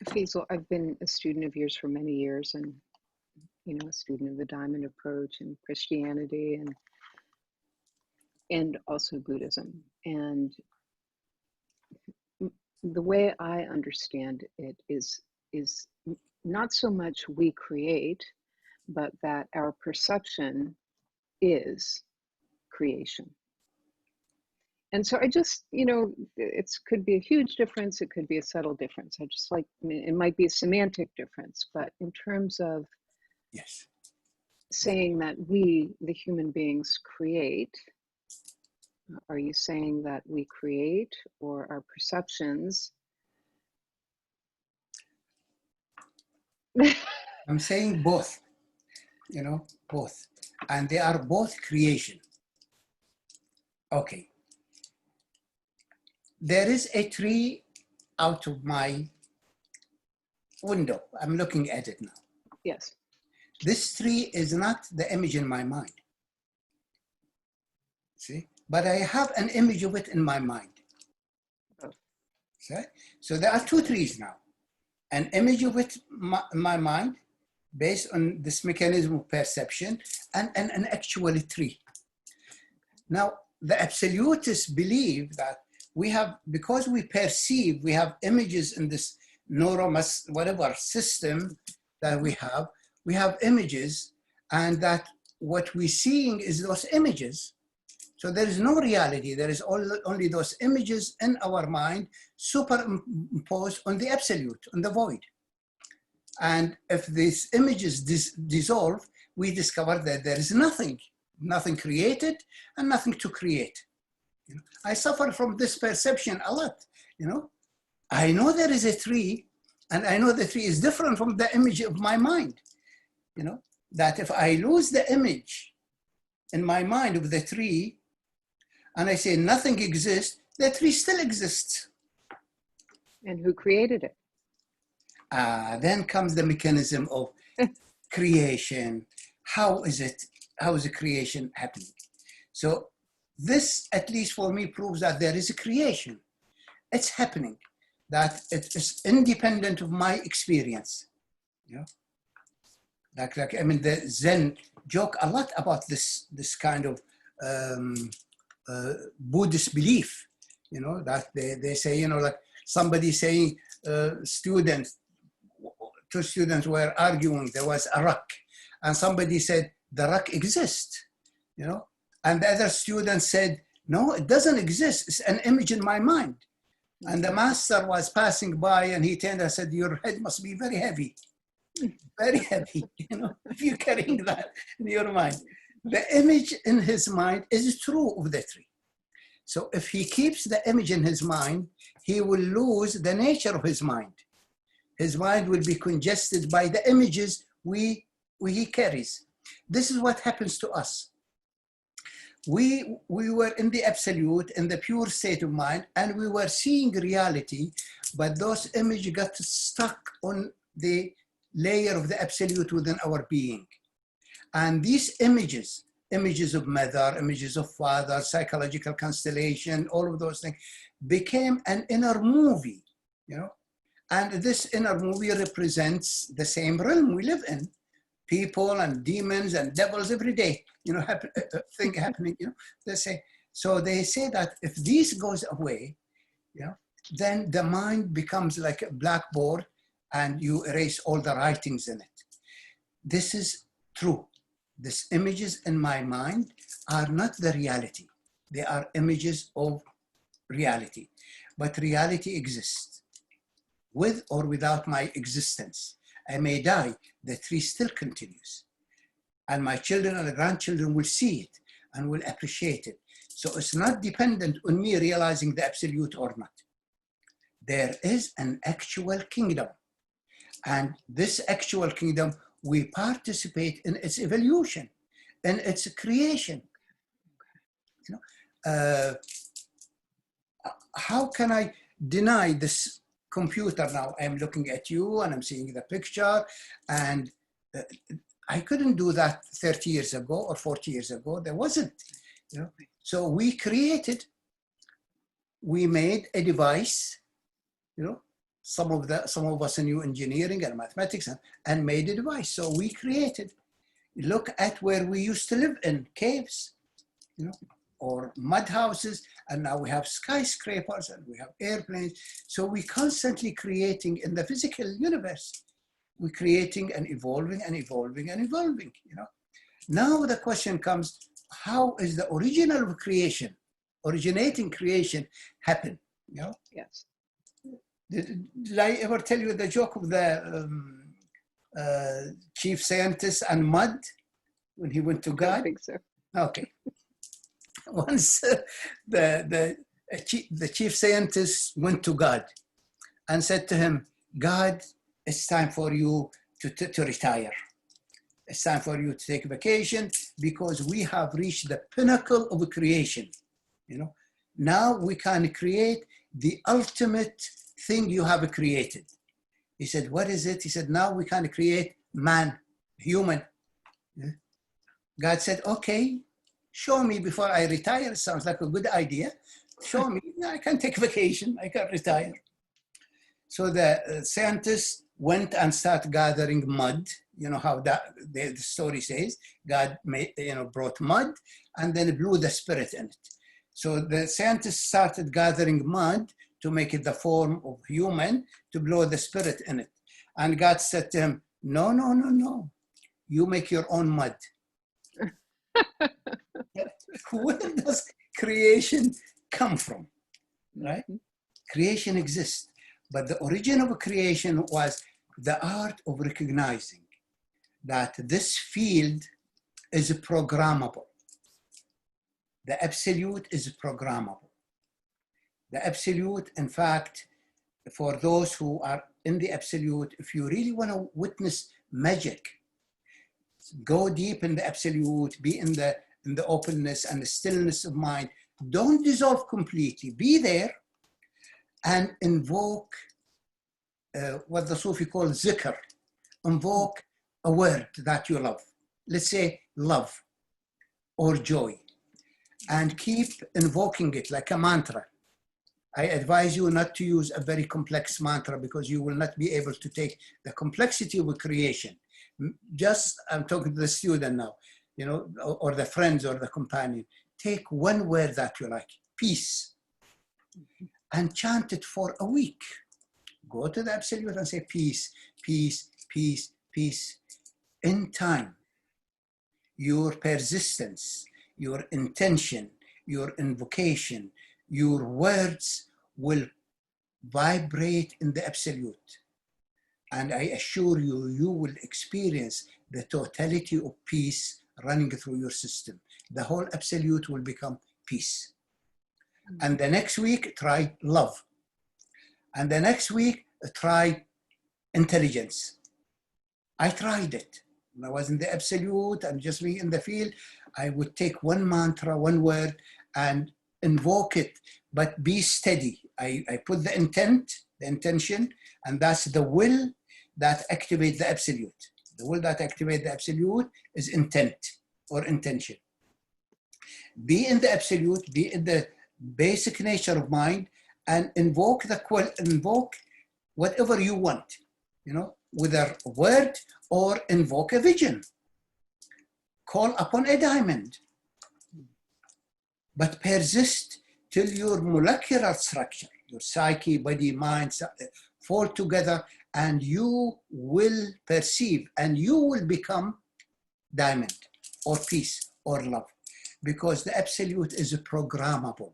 Faisal, I've been a student of yours for many years, and a student of the Diamond Approach and Christianity, and also Buddhism. And the way I understand it is not so much we create, but that our perception is creation. And so I just, it could be a huge difference, it could be a subtle difference. It might be a semantic difference, but in terms of Yes. saying that we, the human beings, create, are you saying that we create or our perceptions? I'm saying both, both. And they are both creation. Okay. There is a tree out of my window. I'm looking at it now. Yes. This tree is not the image in my mind. See? But I have an image of it in my mind. Oh. See? So there are two trees now. An image of it in my mind based on this mechanism of perception and an actual tree. Now, the absolutists believe that we have, because we perceive, we have images in this whatever system that we have images, and that what we're seeing is those images. So there is no reality, there is only those images in our mind superimposed on the absolute, on the void. And if these images dissolve, we discover that there is nothing created and nothing to create. I suffer from this perception a lot. I know there is a tree, and I know the tree is different from the image of my mind. That if I lose the image in my mind of the tree, and I say nothing exists, the tree still exists. And who created it? Then comes the mechanism of creation. How is the creation happening? So this, at least for me, proves that there is a creation. It's happening, that it is independent of my experience. The Zen joke a lot about this kind of Buddhist belief, that they say, like somebody saying, two students were arguing, there was a rock, and somebody said, the rock exists, and the other student said, no, it doesn't exist, it's an image in my mind. And the master was passing by, and he turned and said, your head must be very heavy, if you're carrying that in your mind. The image in his mind is true of the tree. So if he keeps the image in his mind, he will lose the nature of his mind. His mind will be congested by the images he carries. This is what happens to us. We were in the absolute, in the pure state of mind, and we were seeing reality, but those images got stuck on the layer of the absolute within our being. And these images of mother, images of father, psychological constellation, all of those things, became an inner movie, And this inner movie represents the same realm we live in. People and demons and devils every day, thing happening, they say. So they say that if this goes away, then the mind becomes like a blackboard and you erase all the writings in it. This is true. These images in my mind are not the reality. They are images of reality. But reality exists, with or without my existence. I may die, the tree still continues. And my children and grandchildren will see it and will appreciate it. So it's not dependent on me realizing the absolute or not. There is an actual kingdom. And this actual kingdom, we participate in its evolution, in its creation. How can I deny this computer now? I'm looking at you and I'm seeing the picture, and I couldn't do that 30 years ago or 40 years ago. There wasn't. So we made a device, some of us knew engineering and mathematics and made a device. So we created. Look at where we used to live in caves, or mud houses, and now we have skyscrapers and we have airplanes. So we're constantly creating in the physical universe. We're creating and evolving and evolving and evolving. Now the question comes: how is the original of creation, originating creation, happen? Yes. Did I ever tell you the joke of the chief scientist and mud when he went to God? I think so. Okay. Once the chief scientist went to God and said to him, God, it's time for you to retire. It's time for you to take a vacation because we have reached the pinnacle of creation. Now we can create the ultimate thing you have created. He said, what is it? He said, now we can create man, human. God said, okay, show me before I retire. Sounds like a good idea. Show me. I can take vacation. I can retire. So the scientists went and started gathering mud. You know how the story says. God brought mud and then blew the spirit in it. So the scientists started gathering mud to make it the form of human, to blow the spirit in it. And God said to him, no, no, no, no. You make your own mud. Where does creation come from? Right? Creation exists. But the origin of creation was the art of recognizing that this field is programmable. The absolute is programmable. The absolute, in fact, for those who are in the absolute, if you really want to witness magic, go deep in the absolute, be in the openness and the stillness of mind. Don't dissolve completely. Be there and invoke what the Sufi call zikr. Invoke a word that you love. Let's say love or joy. And keep invoking it like a mantra. I advise you not to use a very complex mantra because you will not be able to take the complexity of a creation. Just, I'm talking to the student now, or the friends or the companion. Take one word that you like, peace, and chant it for a week. Go to the absolute and say peace, peace, peace, peace. In time, your persistence, your intention, your invocation, your words will vibrate in the absolute. And I assure you, you will experience the totality of peace running through your system. The whole absolute will become peace. And the next week, try love. And the next week, try intelligence. I tried it. When I was in the absolute and just being in the field, I would take one mantra, one word, and invoke it, but be steady. I put the intent, the intention, and that's the will that activates the absolute. The will that activates the absolute is intent or intention. Be in the absolute, be in the basic nature of mind, and invoke whatever you want, whether a word or invoke a vision. Call upon a diamond. But persist till your molecular structure, your psyche, body, mind, fall together, and you will perceive and you will become diamond or peace or love, because the absolute is programmable.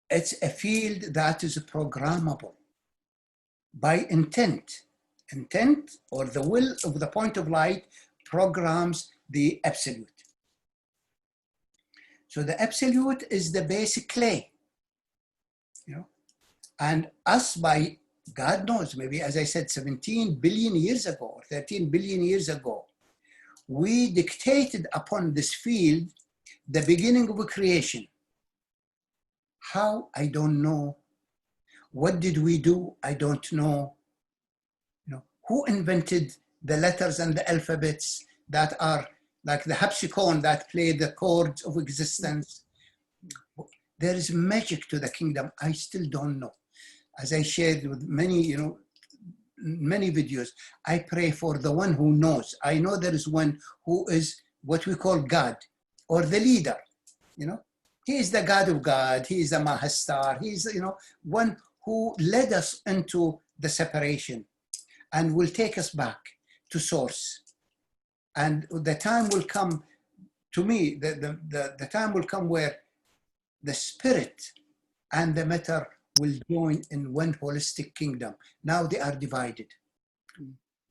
It's a field that is programmable by intent. Intent, or the will of the point of light, programs the absolute. So the absolute is the basic clay, and us, by God knows, maybe as I said, 17 billion years ago or 13 billion years ago, we dictated upon this field the beginning of a creation. How? I don't know. What did we do? I don't know. Who invented the letters and the alphabets that are like the harpsichord that play the chords of existence? There is magic to the kingdom. I still don't know. as I shared with many, many videos, I pray for the one who knows. I know there is one who is what we call God, or the leader. He is the God of God. He is the Mahastar. He is, one who led us into the separation and will take us back to source. And the time will come, to me, the time will come where the spirit and the matter will join in one holistic kingdom. Now they are divided.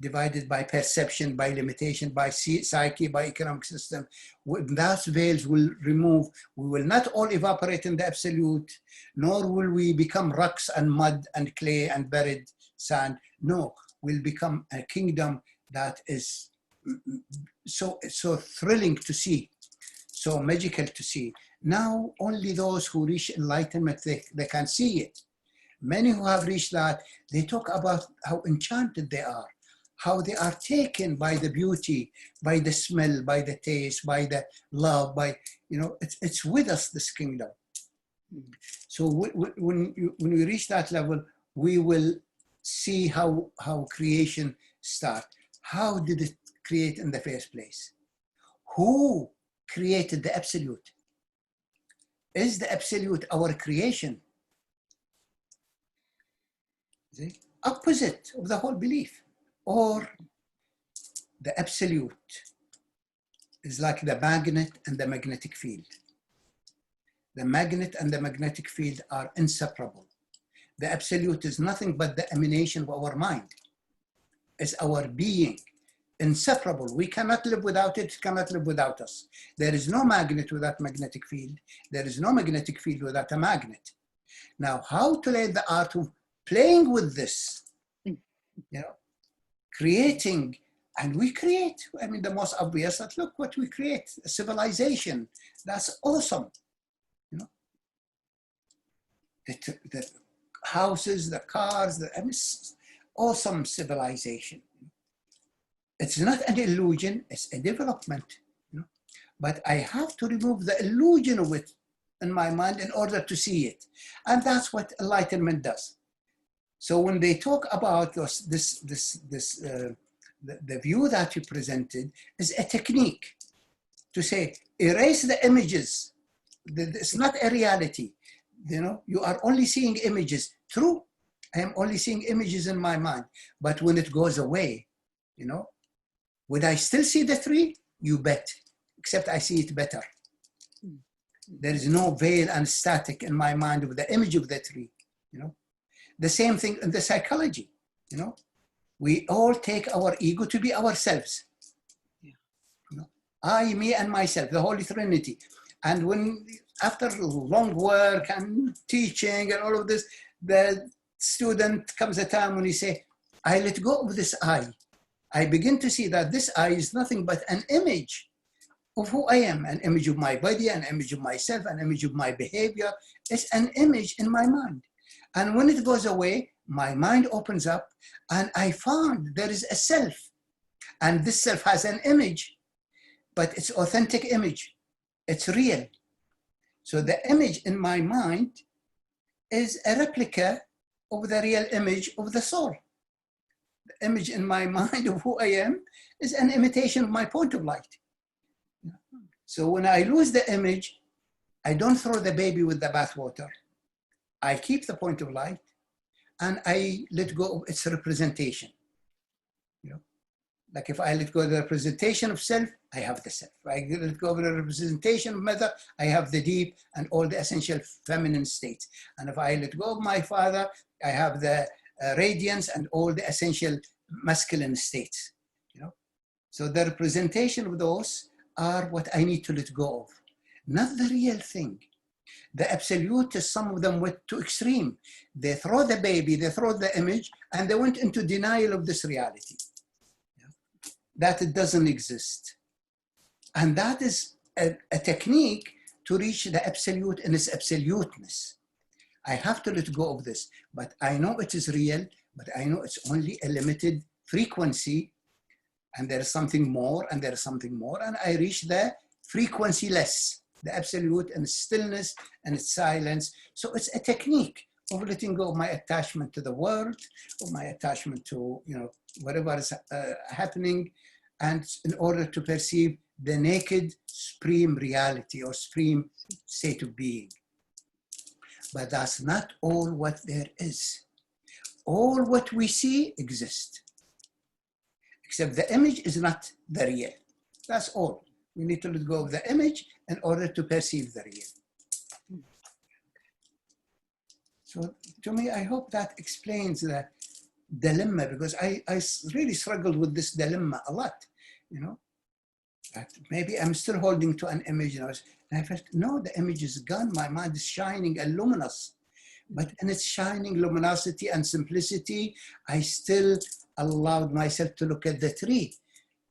Divided by perception, by limitation, by psyche, by economic system. Those veils will remove. We will not all evaporate in the absolute, nor will we become rocks and mud and clay and buried sand. No, we'll become a kingdom that is so thrilling to see, so magical to see. Now, only those who reach enlightenment, they can see it. Many who have reached that, they talk about how enchanted they are, how they are taken by the beauty, by the smell, by the taste, by the love, it's with us, this kingdom. So when we reach that level, we will see how creation starts. How did it create in the first place? Who created the absolute? Is the absolute our creation? The opposite of the whole belief. Or the absolute is like the magnet and the magnetic field. The magnet and the magnetic field are inseparable. The absolute is nothing but the emanation of our mind. It's our being, inseparable. We cannot live without it, it cannot live without us. There is no magnet without magnetic field. There is no magnetic field without a magnet. Now, how to learn the art of playing with this? Creating, and we create. I mean, the most obvious that look what we create, a civilization. That's awesome. The houses, the cars, awesome civilization. It's not an illusion, it's a development. But I have to remove the illusion of it in my mind in order to see it. And that's what enlightenment does. So when they talk about the view that you presented is a technique to say, erase the images. It's not a reality. You are only seeing images. True, I am only seeing images in my mind. But when it goes away, would I still see the tree? You bet, except I see it better. There is no veil and static in my mind of the image of the tree, The same thing in the psychology, We all take our ego to be ourselves. I, me, and myself, the Holy Trinity. And when, after long work and teaching and all of this, the student comes a time when he say, I let go of this I. I begin to see that this I is nothing but an image of who I am, an image of my body, an image of myself, an image of my behavior. It's an image in my mind. And when it goes away, my mind opens up and I found there is a self. And this self has an image, but it's authentic image. It's real. So the image in my mind is a replica of the real image of the soul. The image in my mind of who I am is an imitation of my point of light. So when I lose the image, I don't throw the baby with the bathwater. I keep the point of light and I let go of its representation. Like if I let go of the representation of self, I have the self. If I let go of the representation of mother, I have the deep and all the essential feminine states. And if I let go of my father, I have the radiance and all the essential masculine states. So the representation of those are what I need to let go of, not the real thing. The absolute is some of them went to extreme. They throw the baby, they throw the image, and they went into denial of this reality. That it doesn't exist. And that is a technique to reach the absolute in its absoluteness. I have to let go of this, but I know it is real, but I know it's only a limited frequency, and there is something more, and there is something more, and I reach the frequency less, the absolute and stillness and its silence. So it's a technique of letting go of my attachment to the world, of my attachment to, whatever is happening, and in order to perceive the naked supreme reality or supreme state of being. But that's not all what there is. All what we see exists, except the image is not the real. That's all. We need to let go of the image in order to perceive the real. So to me, I hope that explains the dilemma, because I really struggled with this dilemma a lot, that maybe I'm still holding to an image, and I felt, no, the image is gone. My mind is shining and luminous. But in its shining luminosity and simplicity, I still allowed myself to look at the tree.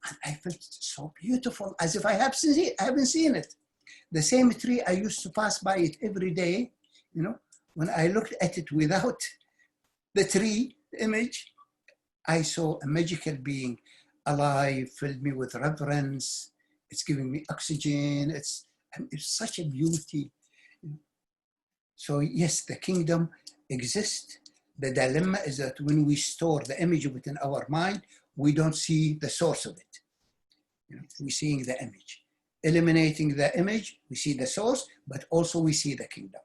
And I felt so beautiful, as if I haven't seen it. The same tree, I used to pass by it every day. When I looked at it without the tree image, I saw a magical being, alive, filled me with reverence. It's giving me oxygen. It's such a beauty. So yes, the kingdom exists. The dilemma is that when we store the image within our mind, we don't see the source of it. We're seeing the image. Eliminating the image, we see the source, but also we see the kingdom.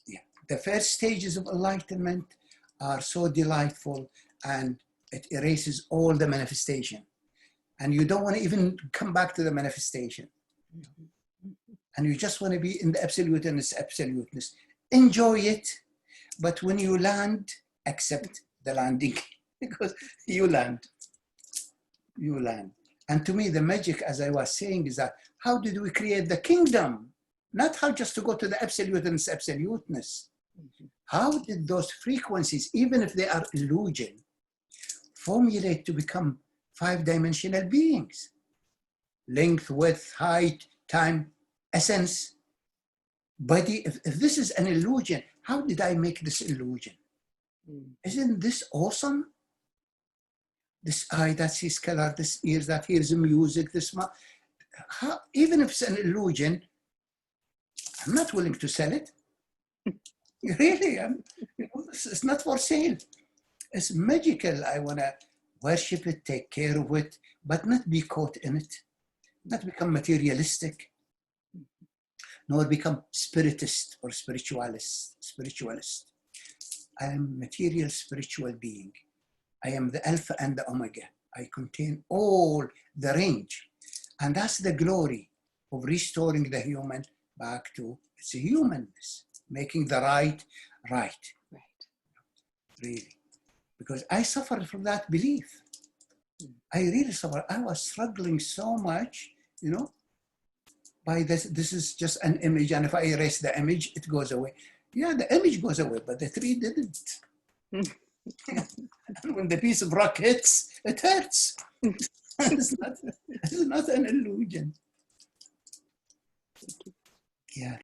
Yeah. The first stages of enlightenment are so delightful, and it erases all the manifestation. And you don't want to even come back to the manifestation. And you just want to be in the absolute and its absoluteness. Enjoy it, but when you land, accept the landing, because you land. You land. And to me, the magic, as I was saying, is that how did we create the kingdom? Not how just to go to the absolute and its absoluteness. How did those frequencies, even if they are illusion, formulate to become 5-dimensional beings? Length, width, height, time, essence, body. If this is an illusion, how did I make this illusion? Isn't this awesome? This eye that sees color, this ear that hears music, this mouth. Even if it's an illusion, I'm not willing to sell it. Really, it's not for sale. It's magical. I want to worship it, take care of it, but not be caught in it, not become materialistic, nor become spiritist or spiritualist. I am material spiritual being. I am the Alpha and the Omega. I contain all the range. And that's the glory of restoring the human back to its humanness, making the right. Really. Because I suffered from that belief. I really suffered. I was struggling so much, by this is just an image, and if I erase the image, it goes away. Yeah, the image goes away, but the tree didn't. And when the piece of rock hits, it hurts. It's not an illusion. Yeah.